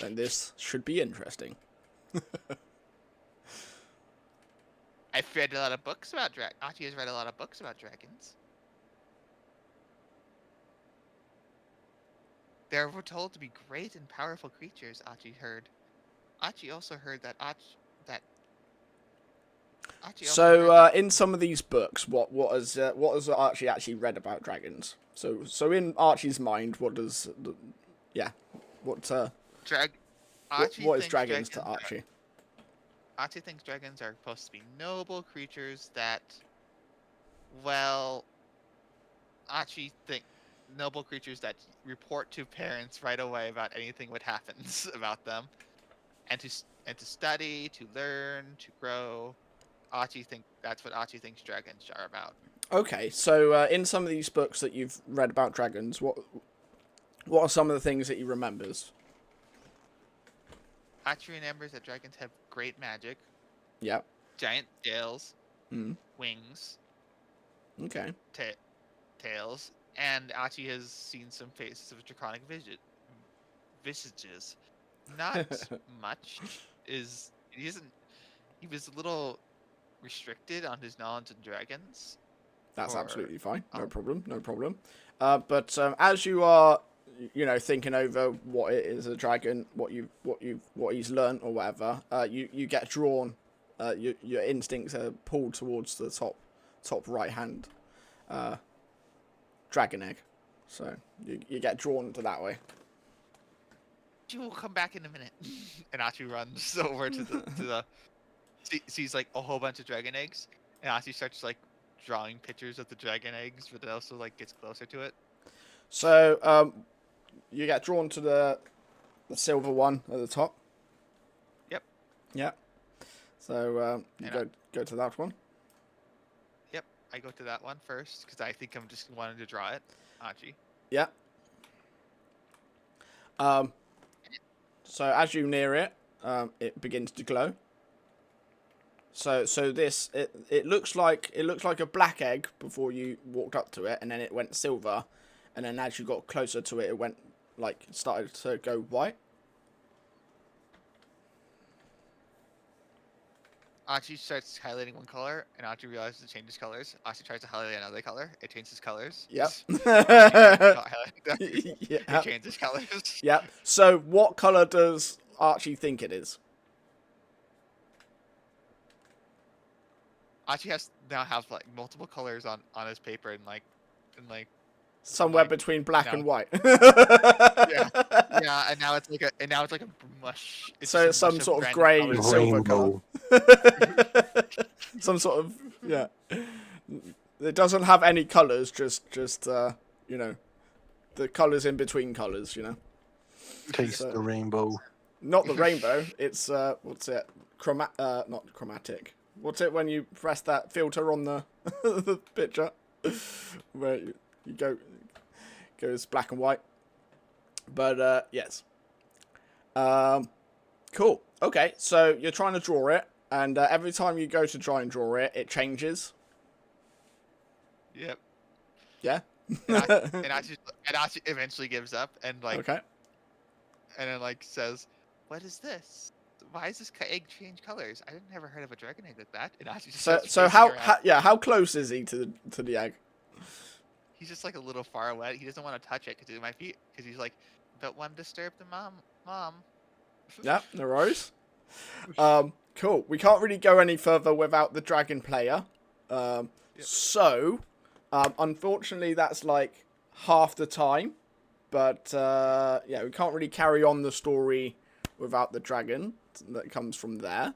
And this should be interesting. I've read a lot of books about Archie has read a lot of books about dragons. They were told to be great and powerful creatures. Archie heard. Archie also heard that So, in some of these books, what has Archie actually read about dragons? So in Archie's mind, what is dragons to Archie? Archie thinks dragons are supposed to be noble creatures that, well, Archie thinks noble creatures that report to parents right away about anything that happens about them, and to study, to learn, to grow. That's what Archie thinks dragons are about. Okay, so in some of these books that you've read about dragons, what are some of the things that he remembers? Archie remembers that dragons have great magic. Yeah. Giant tails. Mm. Wings. Okay. Tails. And Archie has seen some faces of draconic visages. Not much. He was a little restricted on his knowledge of dragons. That's absolutely fine. No problem. But as you are, thinking over what it is a dragon, what he's learnt or whatever, you get drawn. Your instincts are pulled towards the top right hand dragon egg. So you get drawn to that way. You will come back in a minute. And Archie runs over to the sees like a whole bunch of dragon eggs, and Archie starts like drawing pictures of the dragon eggs, but it also like gets closer to it. So you get drawn to the silver one at the top. Yep. Yeah. So you And go to that one. Yep, I go to that one first because I think I'm just wanting to draw it. Archie. Yeah. So as you near it, it begins to glow. So this it looks like a black egg before you walked up to it, and then it went silver, and then as you got closer to it, it went started to go white. Archie starts highlighting one color, and Archie realizes it changes colors. Archie tries to highlight another color, it changes colors. Yep. It Yeah. changes colors. Yep. So what color does Archie think it is? Archie now have like multiple colors on his paper and like Somewhere like, between black no. and white. yeah, and now it's like a mush. So it's some mush sort of random grey colors. silver colour. Rainbow. Some sort of, yeah. It doesn't have any colours, just the colours in between colours, Taste So- the rainbow. Not the rainbow, it's, what's it? Not chromatic. What's it when you press that filter on the, the picture? Where you goes black and white. But, yes. Cool. Okay, so you're trying to draw it, and every time you go to try and draw it, it changes. Yep. Yeah? And Archie eventually gives up and like Okay. and then like says, "What is this? Why does this egg change colors? I didn't never heard of a dragon egg like that." And Archie just starts So pacing around. how close is he to the egg? He's just like a little far away. He doesn't want to touch it because it might be because he's like, "Don't want to disturb the mom." Yeah, no worries. Cool. We can't really go any further without the dragon player. So, unfortunately, that's like half the time. But yeah, we can't really carry on the story without the dragon that comes from there.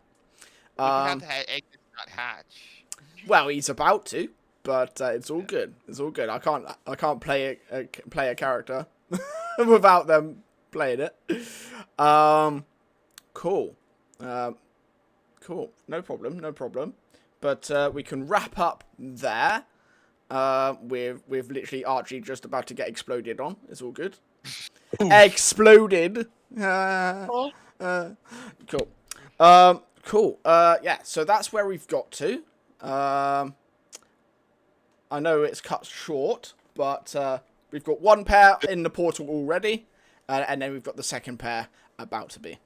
We can have the egg does not hatch. Well, he's about to, but it's all good. It's all good. I can't play a character without them playing it. Cool. Cool. No problem. But we can wrap up there. With literally Archie just about to get exploded on. It's all good. Exploded. Cool. Cool. Yeah. So that's where we've got to. I know it's cut short, but we've got one pair in the portal already, and then we've got the second pair about to be.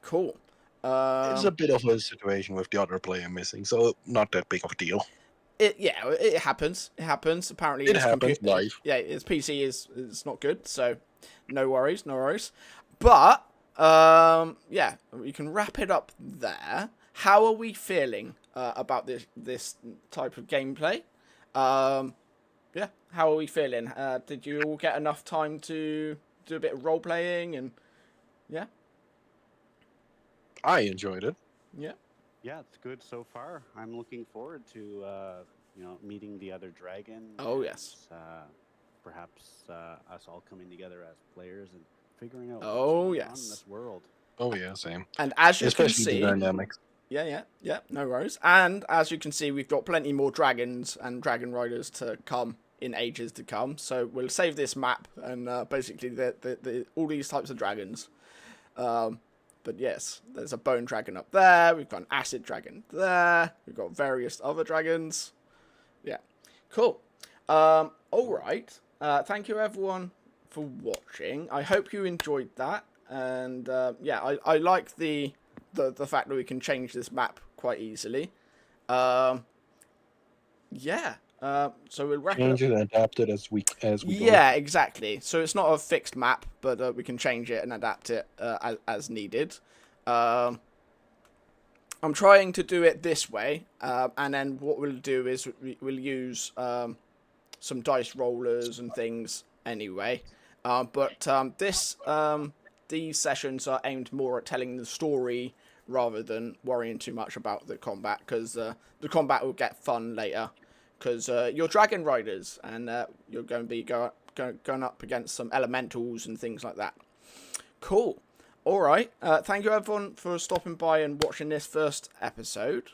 Cool. It's a bit of a situation with the other player missing, so not that big of a deal. It happens. It happens. Apparently, It his happens live. Yeah, his PC is not good, so no worries. But yeah, we can wrap it up there. How are we feeling about this type of gameplay? Yeah, how are we feeling? Did you all get enough time to do a bit of role playing and yeah? I enjoyed it. Yeah. Yeah, it's good so far. I'm looking forward to meeting the other dragon. Oh, yes. Perhaps us all coming together as players and figuring out Oh, what's going on yes. in this world. Oh yeah, same. And as you Especially can see, the dynamics. Yeah, no worries. And as you can see, we've got plenty more dragons and dragon riders to come in ages to come. So we'll save this map and basically all these types of dragons. But yes, there's a bone dragon up there. We've got an acid dragon there. We've got various other dragons. Yeah, cool. All right. Thank you everyone for watching. I hope you enjoyed that. And yeah, I like the fact that we can change this map quite easily. Yeah. So we'll wrap Change it it up. and adapt it as we go. Yeah, exactly. So it's not a fixed map, but we can change it and adapt it as needed. I'm trying to do it this way, and then what we'll do is we'll use some dice rollers and things anyway. But these sessions are aimed more at telling the story rather than worrying too much about the combat, because the combat will get fun later, because you're dragon riders, and you're going to be going up against some elementals and things like that. Cool. All right. Thank you everyone for stopping by and watching this first episode.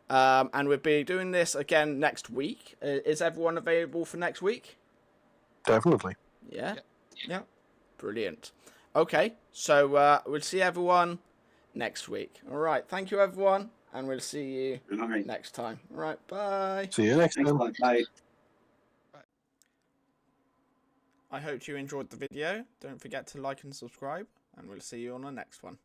And we'll be doing this again next week. Is everyone available for next week? Definitely. Yeah? Yeah. Brilliant. Okay, so we'll see everyone next week. All right. Thank you, everyone. And we'll see you next time. All right. Bye. See you next time. Bye. I hope you enjoyed the video. Don't forget to like and subscribe. And we'll see you on the next one.